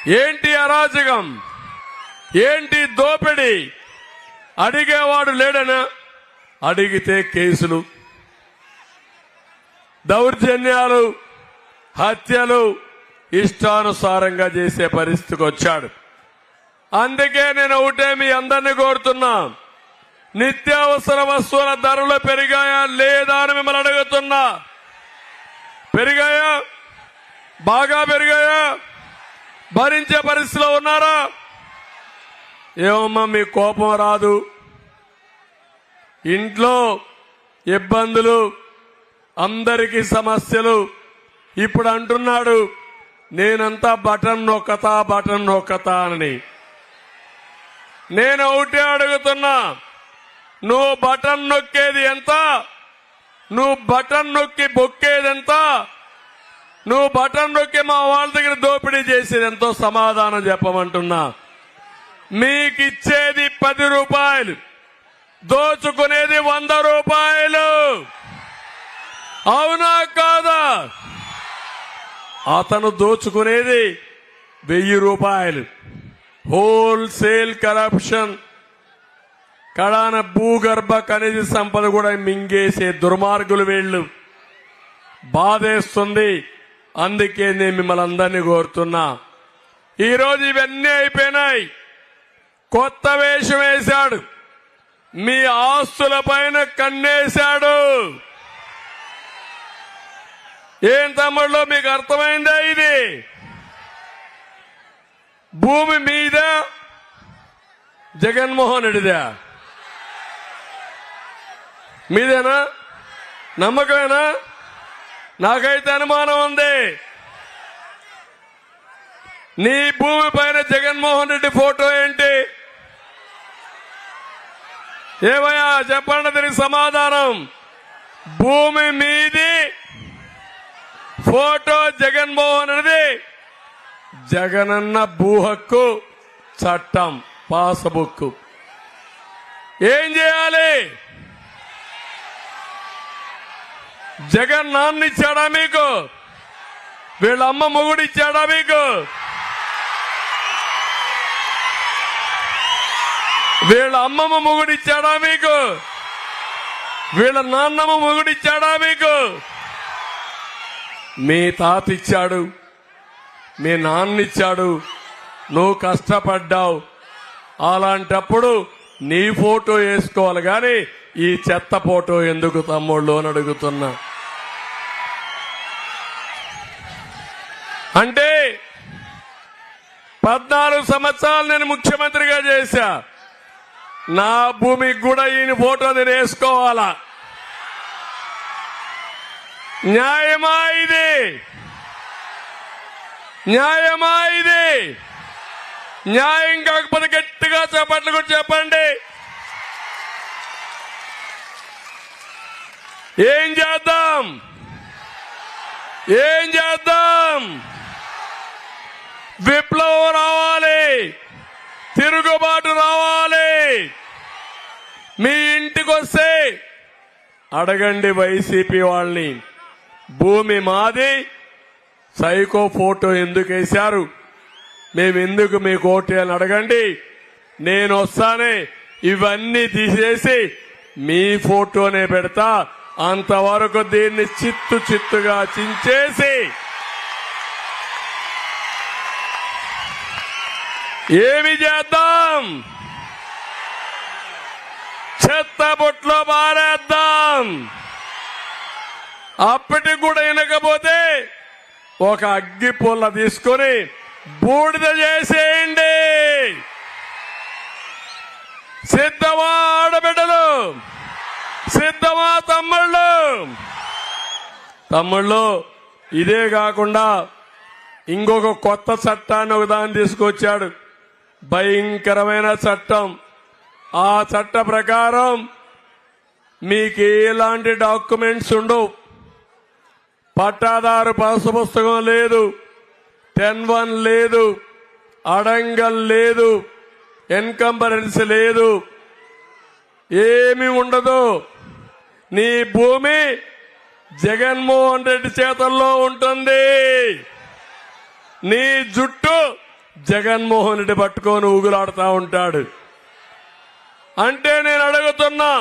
ఏంటి అరాజకం, ఏంటి దోపిడీ? అడిగేవాడు లేడనా? అడిగితే కేసులు, దౌర్జన్యాలు, హత్యలు ఇష్టానుసారంగా చేసే పరిస్థితికి వచ్చాడు. అందుకే నేను ఒకటే మీ అందరినీ కోరుతున్నా, నిత్యావసర వస్తువుల ధరలు పెరిగాయా లేదా అని మిమ్మల్ని అడుగుతున్నా. పెరిగాయా? బాగా పెరిగాయా? భరించే పరిస్థితిలో ఉన్నారా? ఏమమ్మా మీ కోపం రాదు? ఇంట్లో ఇబ్బందులు, అందరికీ సమస్యలు. ఇప్పుడు అంటున్నాడు నేనంతా బటన్ నొక్కతా అని. నేను ఒకటే అడుగుతున్నా, నువ్వు బటన్ నొక్కేది ఎంత? నువ్వు బటన్ నొక్కి బొక్కేది ఎంత? నువ్వు బటన్ నొక్కి మా వాళ్ళ దగ్గర దోపిడీ చేసేది ఎంతో సమాధానం చెప్పమంటున్నా. మీకిచ్చేది 10 రూపాయలు, దోచుకునేది 100 రూపాయలు. అవునా కాదా? అతను దోచుకునేది 1000 రూపాయలు. Wholesale corruption. కడాన భూగర్భ ఖనిజ సంపద కూడా మింగేసే దుర్మార్గులు వీళ్ళు. బాధేస్తుంది. అందుకే నేను మిమ్మల్ని అందరినీ కోరుతున్నా, ఈరోజు ఇవన్నీ అయిపోయినాయి. కొత్త వేషం వేశాడు, మీ ఆస్తుల పైన కన్నేశాడు. ఏం తమ్ముళ్ళు మీకు అర్థమైందా? ఇది భూమి మీద జగన్మోహన్ రెడ్డిదా? మీదేనా? నమ్మకమేనా? నాకైతే అనుమానం ఉంది. నీ భూమి పైన జగన్మోహన్ రెడ్డి ఫోటో ఏంటి? ఏమయ్యా చెప్పండి దీనికి సమాధానం. భూమి మీది ఫోటో జగన్మోహన్ రెడ్డి. జగనన్న భూ హక్కు చట్టం పాస్బుక్. ఏం చేయాలి? జగన్ నాన్న ఇచ్చాడా మీకు? వీళ్ళ అమ్మ మొగుడు ఇచ్చాడా మీకు? వీళ్ళ అమ్మమ్మ మొగుడు ఇచ్చాడా మీకు? వీళ్ళ నాన్నమ్మ మొగుడు ఇచ్చాడా మీకు? మీ తాత ఇచ్చాడు, మీ నాన్న ఇచ్చాడు, నువ్వు కష్టపడ్డావు. అలాంటప్పుడు నీ ఫోటో వేసుకోవాలి కానీ ఈ చెత్త ఫోటో ఎందుకు తమ్ముళ్ళు అని అడుగుతున్నా. అంటే 14 సంవత్సరాలు నేను ముఖ్యమంత్రిగా చేశా. నా భూమికి కూడా ఈయన ఫోటో నేను వేసుకోవాలా? న్యాయమా ఇది? న్యాయమా ఇది? న్యాయం కాకపోతే గట్టిగా చప్పట్లు కూడా చెప్పండి. ఏం చేద్దాం? ఏం చేద్దాం? విప్లవం రావాలి, తిరుగుబాటు రావాలి. మీ ఇంటికి వస్తే అడగండి వైసీపీ వాళ్ళని, భూమి మాది, సైకో ఫోటో ఎందుకు వేశారు, మేమెందుకు మీకు ఓటు అని అడగండి. నేను వస్తానే ఇవన్నీ తీసేసి మీ ఫోటోనే పెడతా. అంతవరకు దీన్ని చిత్తుగా చించేసి ఏమి చేద్దాం? చెత్త బొట్లో బారేద్దాం. అప్పటికి కూడా వినకపోతే ఒక అగ్గి పుల్ల తీసుకొని బూడిద చేసేయండి. సిద్ధమా ఆడబిడ్డలు? సిద్ధమా తమ్ముళ్ళు? తమ్ముళ్ళు ఇదే కాకుండా ఇంకొక కొత్త చట్టాన్ని ఒకదాన్ని తీసుకొచ్చాడు. భయంకరమైన చట్టం. ఆ చట్ట ప్రకారం మీకు ఎలాంటి డాక్యుమెంట్స్ ఉండవు. పట్టాదారు పాసు పుస్తకం లేదు, 10-1 లేదు, అడంగల్ లేదు, ఎన్కంబరెన్స్ లేదు, ఏమీ ఉండదు. నీ భూమి జగన్మోహన్ రెడ్డి చేతుల్లో ఉంటుంది. నీ జుట్టు జగన్మోహన్ రెడ్డి పట్టుకొని ఊగులాడుతూ ఉంటాడు. అంటే నేను అడుగుతున్నా,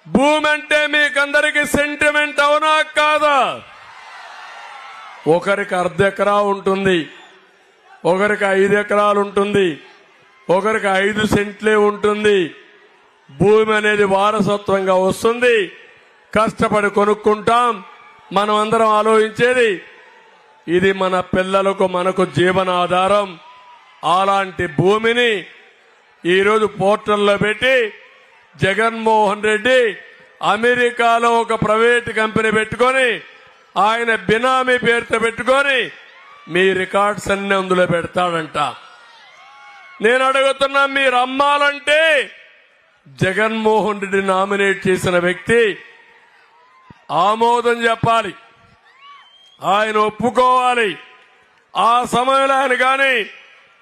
భూమి అంటే మీకందరికీ సెంటిమెంట్ అవునా కాదా? ఒకరికి 1/2 ఎకరా ఉంటుంది, ఒకరికి 5 ఎకరాలు ఉంటుంది, ఒకరికి 5 సెంట్లే ఉంటుంది. భూమి అనేది వారసత్వంగా వస్తుంది, కష్టపడి కొనుక్కుంటాం. మనం అందరం ఆలోచించేది ఇది మన పిల్లలకు మనకు జీవనాధారం. అలాంటి భూమిని ఈరోజు పోర్టల్లో పెట్టి జగన్మోహన్ రెడ్డి అమెరికాలో ఒక ప్రైవేట్ కంపెనీ పెట్టుకొని ఆయన బినామీ పేరుతో పెట్టుకొని మీ రికార్డ్స్ అన్ని అందులో పెడతాడంట. నేను అడుగుతున్నా, మీరు అమ్మాలంటే జగన్మోహన్ రెడ్డి నామినేట్ చేసిన వ్యక్తి ఆమోదం చెప్పాలి, ఆయన ఒప్పుకోవాలి. ఆ సమయంలో ఆయన కానీ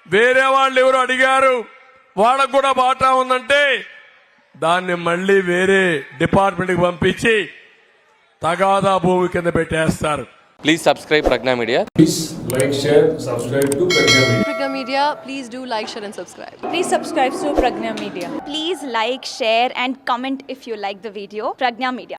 వేరే వాళ్ళు ఎవరు అడిగారు, వాళ్ళకు కూడా బాటా ఉందంటే దాన్ని మళ్లీ వేరే డిపార్ట్మెంట్కి పంపించి తగాదా భూమి కింద పెట్టేస్తారు. Please subscribe Pragna Media. Please like, share, subscribe to Pragna Media. Pragna Media, please do like, share and subscribe. Please subscribe to Pragna Media. Please like, share and comment if you like the video. Pragna Media.